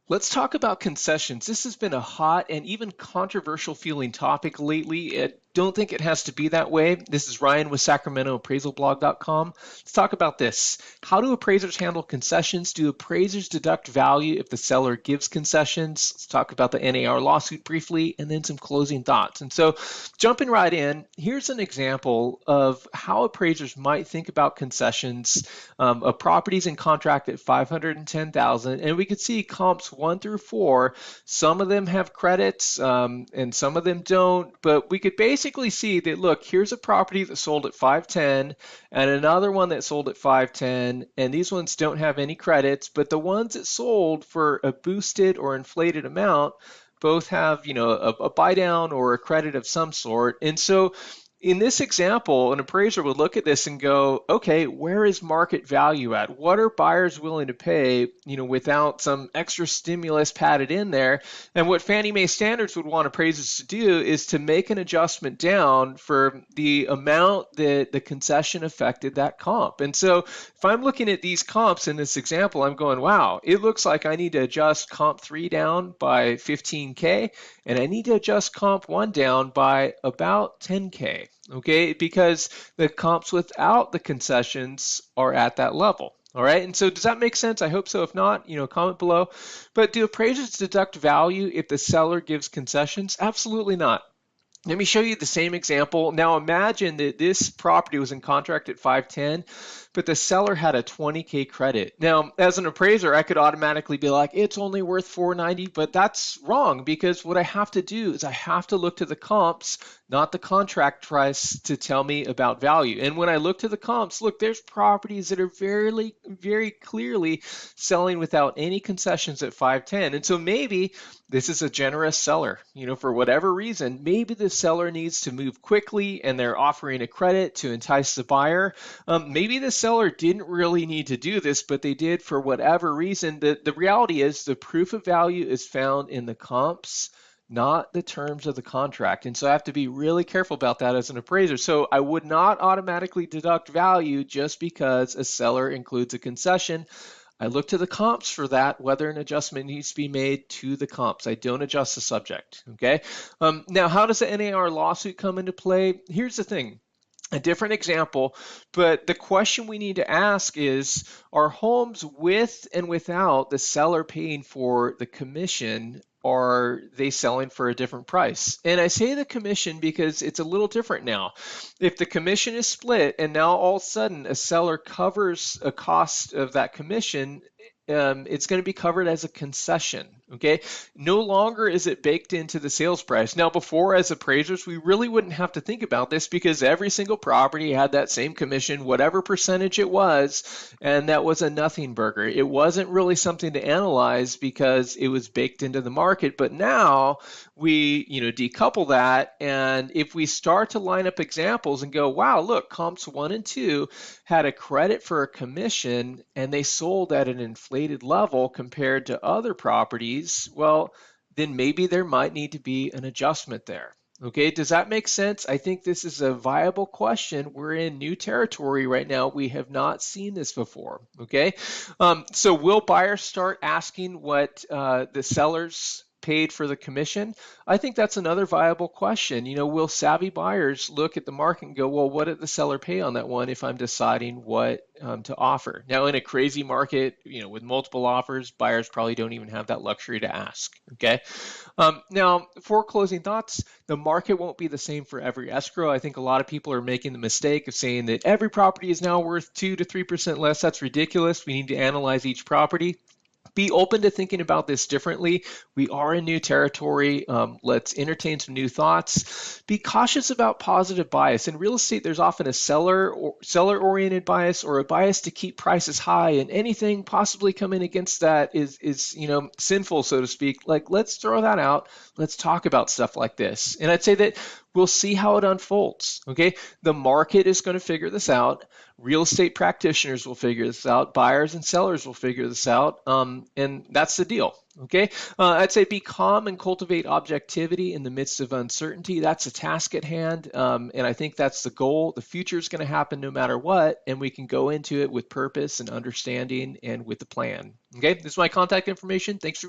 Let's talk about concessions. This has been a hot and even controversial feeling topic lately. I don't think it has to be that way. This is Ryan with SacramentoAppraisalBlog.com. Let's talk about this. How do appraisers handle concessions? Do appraisers deduct value if the seller gives concessions? Let's talk about the NAR lawsuit briefly and then some closing thoughts. And so, jumping right in, here's an example of how appraisers might think about concessions. A property's in contract at $510,000, and we could see comps 1 through 4. Some of them have credits, and some of them don't. But we could basically see that, look, here's a property that sold at 510, and another one that sold at 510, and these ones don't have any credits. But the ones that sold for a boosted or inflated amount both have, a buy down or a credit of some sort. And so in this example, an appraiser would look at this and go, okay, where is market value at? What are buyers willing to pay, without some extra stimulus padded in there? And what Fannie Mae standards would want appraisers to do is to make an adjustment down for the amount that the concession affected that comp. And so if I'm looking at these comps in this example, I'm going, wow, it looks like I need to adjust comp 3 down by 15K, and I need to adjust comp 1 down by about 10K. Okay, because the comps without the concessions are at that level. All right, and so does that make sense? I hope so. If not, comment below. But do appraisers deduct value if the seller gives concessions? Absolutely not. Let me show you the same example. Now imagine that this property was in contract at 510, but the seller had a 20K credit. Now, as an appraiser, I could automatically be like, it's only worth 490, but that's wrong, because what I have to do is I have to look to the comps, not the contract price, to tell me about value. And when I look to the comps, look, there's properties that are very, very clearly selling without any concessions at 510. And so maybe this is a generous seller, for whatever reason. Maybe the seller needs to move quickly and they're offering a credit to entice the buyer. Maybe the seller didn't really need to do this, but they did for whatever reason. The reality is the proof of value is found in the comps, not the terms of the contract. And so I have to be really careful about that as an appraiser. So I would not automatically deduct value just because a seller includes a concession. I look to the comps for that, whether an adjustment needs to be made to the comps. I don't adjust the subject, okay? Now, how does the NAR lawsuit come into play? Here's the thing. A different example, but the question we need to ask is, are homes with and without the seller paying for the commission, are they selling for a different price? And I say the commission because it's a little different now. If the commission is split and now all of a sudden a seller covers a cost of that commission, it's going to be covered as a concession, okay? No longer is it baked into the sales price. Now, before, as appraisers, we really wouldn't have to think about this because every single property had that same commission, whatever percentage it was, and that was a nothing burger. It wasn't really something to analyze because it was baked into the market. But now we, decouple that, and if we start to line up examples and go, wow, look, comps 1 and 2 had a credit for a commission and they sold at an inflated level compared to other properties, well, then maybe there might need to be an adjustment there. Okay, does that make sense? I think this is a viable question. We're in new territory right now. We have not seen this before. Okay, so will buyers start asking what the sellers paid for the commission? I think that's another viable question. Will savvy buyers look at the market and go, well, what did the seller pay on that one if I'm deciding what to offer? Now, in a crazy market, with multiple offers, buyers probably don't even have that luxury to ask, okay? Now, for closing thoughts, the market won't be the same for every escrow. I think a lot of people are making the mistake of saying that every property is now worth 2 to 3% less. That's ridiculous. We need to analyze each property. Be open to thinking about this differently. We are in new territory. Let's entertain some new thoughts. Be cautious about positive bias. In real estate, there's often a seller-oriented bias or a bias to keep prices high, and anything possibly coming against that is sinful, so to speak. Like, let's throw that out. Let's talk about stuff like this. And I'd say that we'll see how it unfolds, okay? The market is going to figure this out. Real estate practitioners will figure this out. Buyers and sellers will figure this out. And that's the deal, okay? I'd say be calm and cultivate objectivity in the midst of uncertainty. That's a task at hand, and I think that's the goal. The future is going to happen no matter what, and we can go into it with purpose and understanding and with a plan, okay? This is my contact information. Thanks for